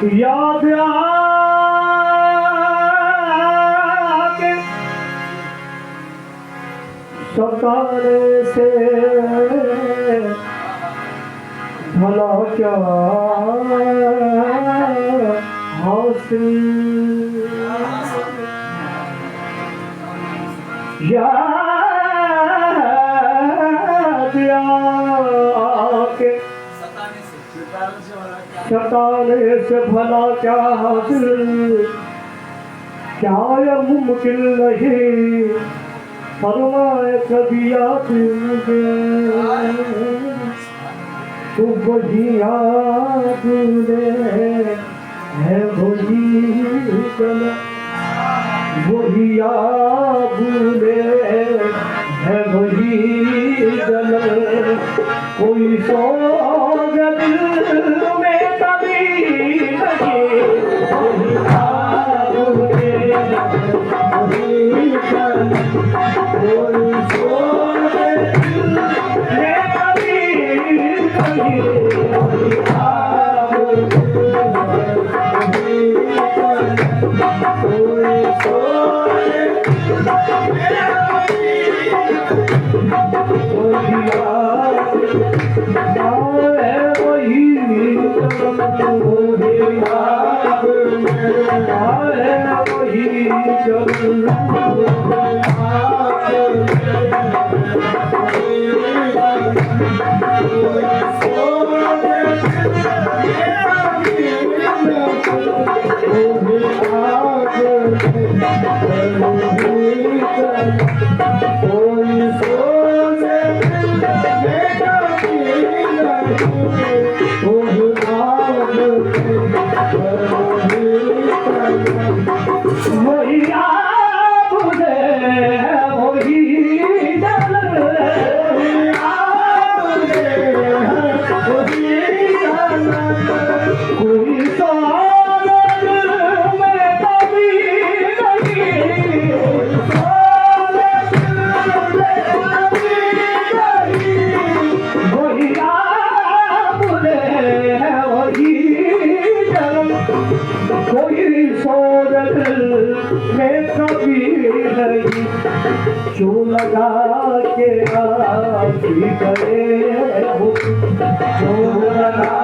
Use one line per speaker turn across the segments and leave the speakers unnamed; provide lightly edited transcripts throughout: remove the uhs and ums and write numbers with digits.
याद आके सताने से भला क्या हासिल। याद आके सताने से भला क्या हासिल। क्या यह मुमकिन नहीं फरमाए कभी याद मुझे। तू वही याद है वही गला, वही याद है वही गला। कोई सोच दिल में कभी नहीं, वही याद है वही गला। कोई सोच दिल में कभी नहीं, वही याद है वही जो लगा के आखी करे हो, जो लगा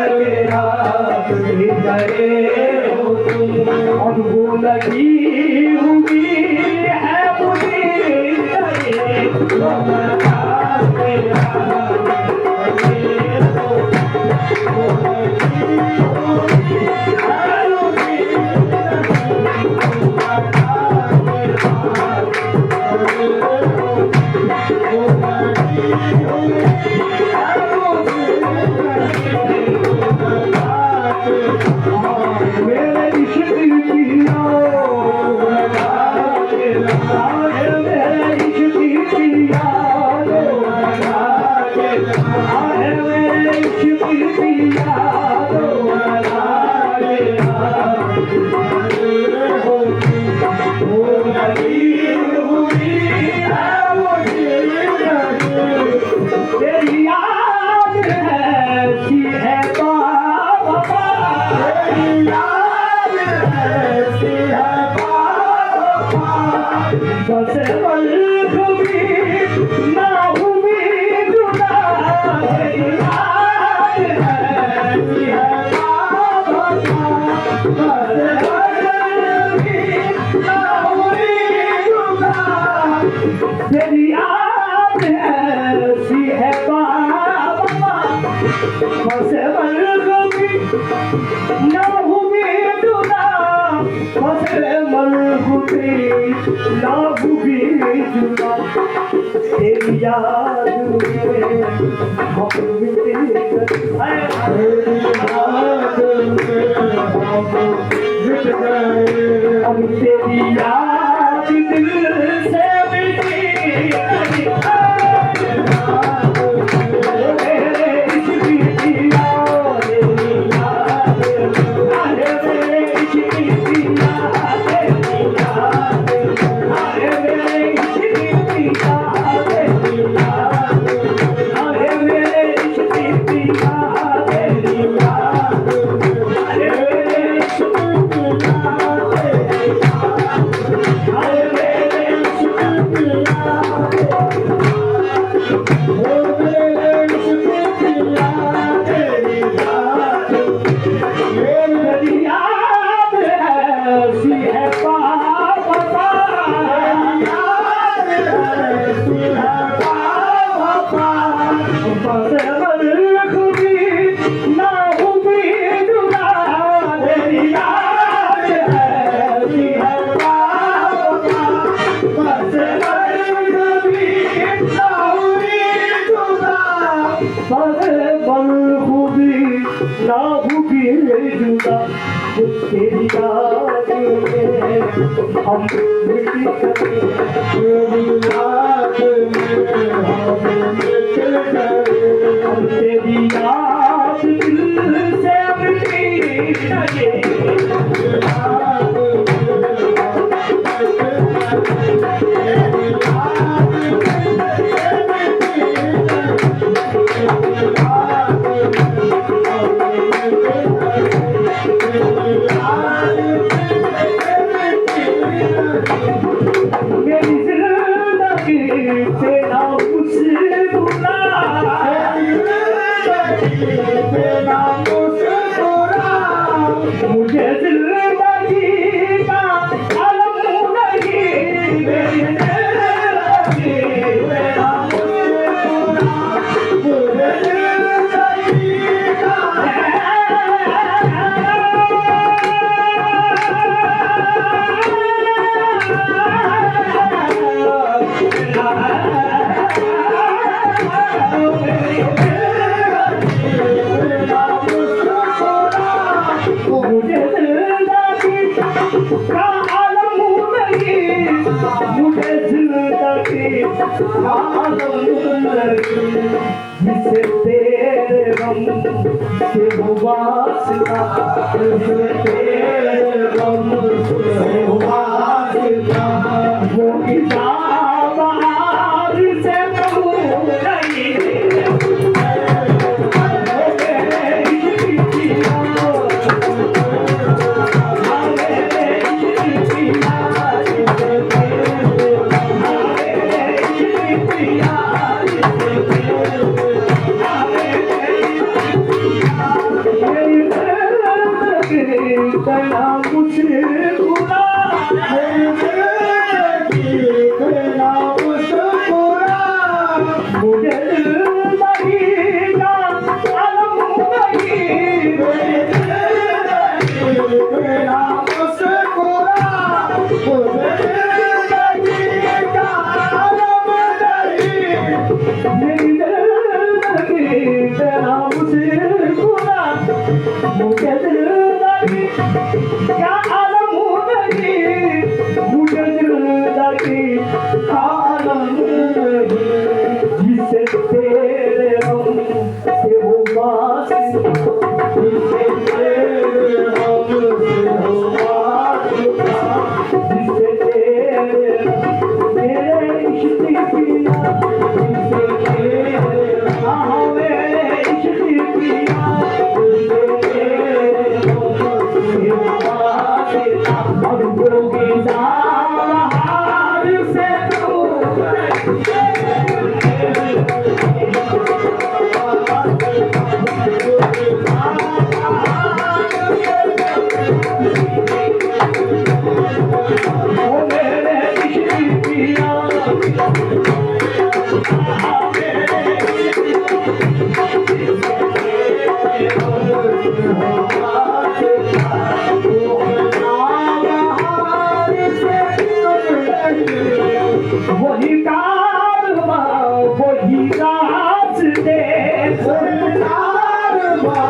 के आखी करे हो तुम। और वो लगी हुई है मुझे जो लगा के आखी हो, वो लगी हुई है तेरी याद में हम मिटे गए, तेरी याद में हम मिट गए। अब तेरी याद दिल से मिटी गई। मेरे तेरी याद में हम मिट गए,
तेरी याद में हम मिट गए,
हम तेरी याद दिल से मिट गए। मेरी जिंदगी तेरा मुस्कुरा,
तेरा मुस्कुरा,
मुझे जिंदगी का आलम नहीं, मेरी जिंदगी तेरा मुस्कुरा,
मुझे जिंदगी का
मुझे जिंदगी का आलम नहीं, मुझे जिंदगी का आलम नहीं, जिसे तेरे गम से वास्ता, जिसे तेरे गम से वास्ता, वो किताब आज से कहूँ नहीं। जिसे तेरे हम से वो वास्ता, जिसे तेरे हम से वो वास्ता, जिसे तेरे इश्क पिया, जिसे तेरे मेरे इश्क पिया, जिसे तेरे हम से वो वास्ता, अब वो गिज़ार से वही कारवां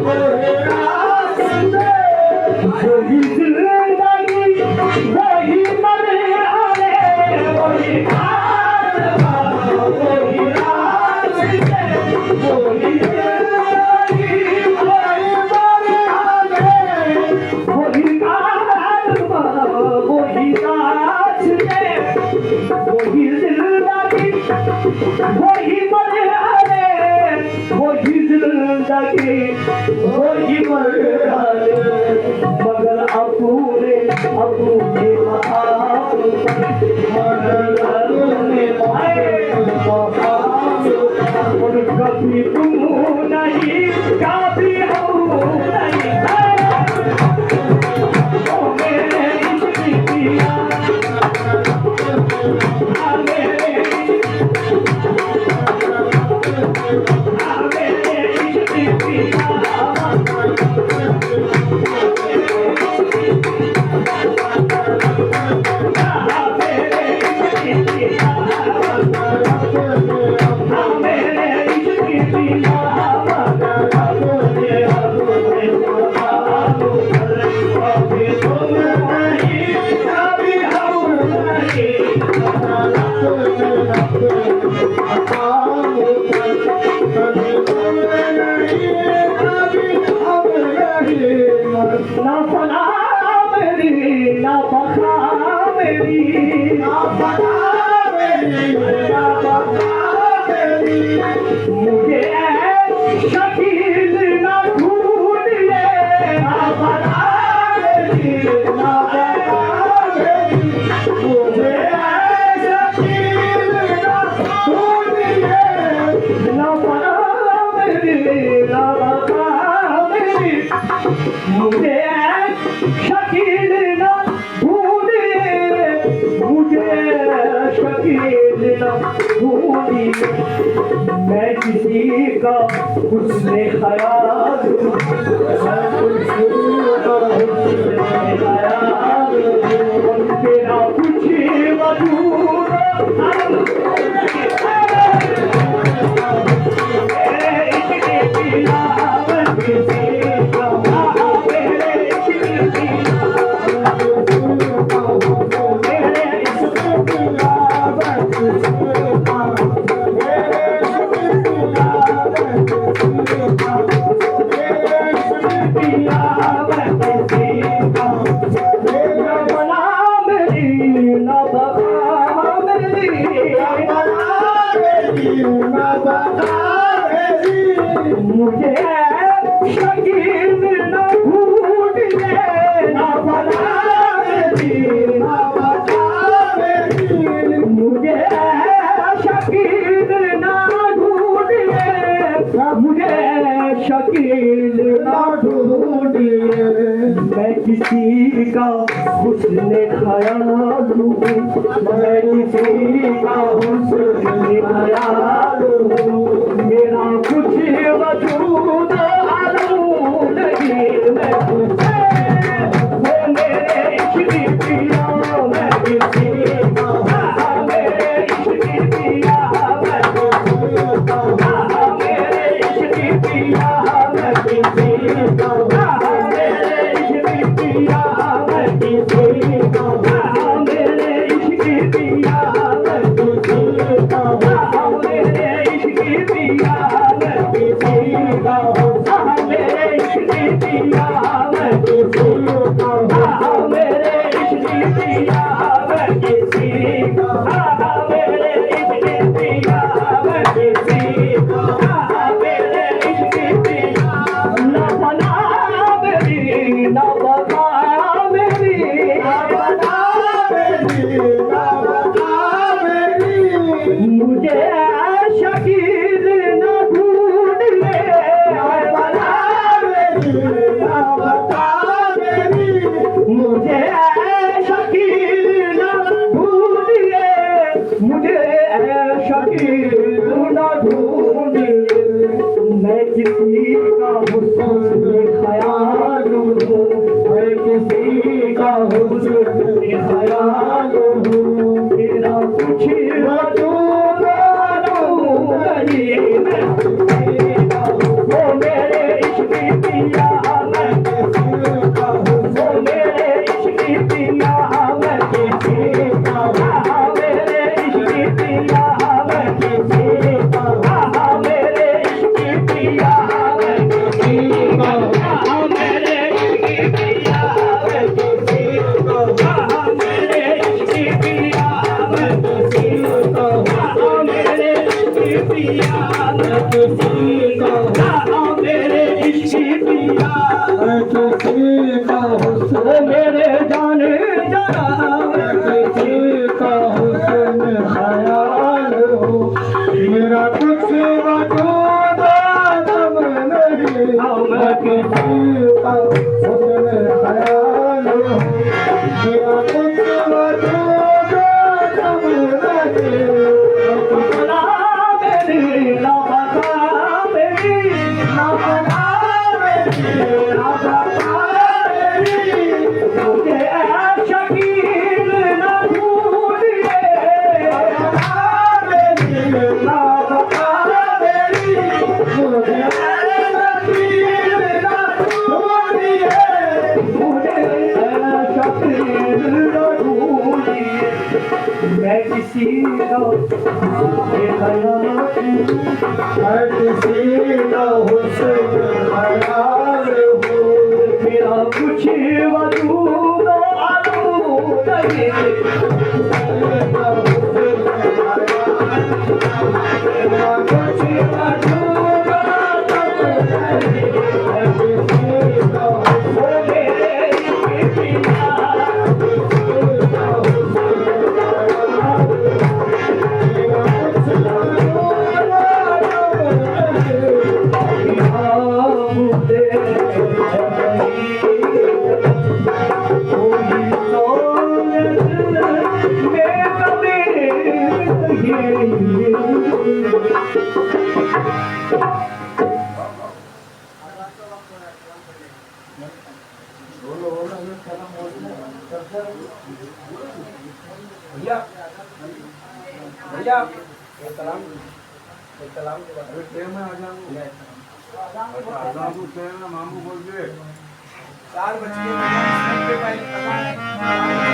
वही रास्ते, वही जिंदगी वही मरहले, वही कारवां वही रास्ते, वही जिंदगी वही मरहले, वही कारवां वही रास्ते, वही जिंदगी वही मरहले, वही जिंदगी वही मरहले, मगर अपने मकाम पर कभी तुम नहीं, कभी हम नहीं, ओ मेरे इश्क पिया, मेरे इश्क पिया। मुझे शकील न ढूंढिए ना बनावेगी ना बनावेगी मुझे शकील न ढूंढिए ना बनावेगी ना बनावेगी मुझे शकील न ढूंढिए मुझे शकील न ढूंढिए मैं किसी का हुस्न ख्याल हूँ मैं किसी का हुस्न ख्याल हूँ तेरा कुछ वजूद इश्क़ पिया मैं किसी का मेरे इश्क़ पिया मेरे इश्क़ पिया मैं किसी का मुझे शकील न ढूंढिए ना बनावेगी ना बनावेगी मुझे शकील न ढूंढिए मुझे शकील न ढूंढिए मैं किसी का हुस्न ख्याल हूँ मैं किसी का हुस्न ख्याल हूँ मेरा कुछ वजूद नहीं मैं तुझे वो मेरे इश्क़ पिया मैं किसी का मेरे इश्क़ पिया मैं किसी का मेरे इश्क़ पिया मैं किसी का मेरे इश्क़ पिया मैं किसी का मेरे इश्क़ पिया मैं किसी का मेरे इश्क़ पिया मैं किसी का मेरे इश्क़ पिया मैं किसी का मेरे इश्क़ पिया मैं किसी का मेरे इश्क़ पिया मैं किसी का मेरे इश्क़ पिया ना बनावेगी ना बनावेगी ना बनावेगी ना बनावेगी मुझे शकील न ढूंढिए ना बनावेगी ना बनावेगी मुझे शकील न ढूंढिए मुझे शकील न ढूंढिए मैं किसी का हुस्न ख्याल हूँ मैं किसी का हुस्न ख्याल हूँ तेरा कुछ वजूद नहीं मैं किसी का वो मेरे इश्क़ पिया मैं किसी का वो मेरे इश्क़ पिया मैं किसी का मेरे इश्क़ पिया मैं किसी का मेरे इश्क़ पिया मैं किसी का मेरे इश्क़ पिया मैं किसी का मेरे इश्क़ पिया मैं किसी का मेरे इश्क़ पिया मैं किसी का मेरे इश्क़ पिया मैं किसी का हुस्न मेरे जाने जाना मैं किसी का हुस्न ख्याल हूँ मेरा कुछ वजूद दम नहीं मैं किसी का हुस्न ख्याल हूँ मेरा कुछ वजूद दम नहीं ना बनावेगी ना बनावेगी ना बनावेगी मुझे शकील न ढूंढिए ना बनावेगी ना बनावेगी मुझे शकील न ढूंढिए मुझे शकील न ढूंढिए मैं किसी का मैं किसी का हुस्न ख्याल हूँ मेरा कुछ वजूद नहीं
भैया भैया एक कलाम के
अरे ट्रेन में आ जाऊंगा आजादू ट्रेन में मामू बोल दे
4 बज के 50 मिनट पे पहले कलाम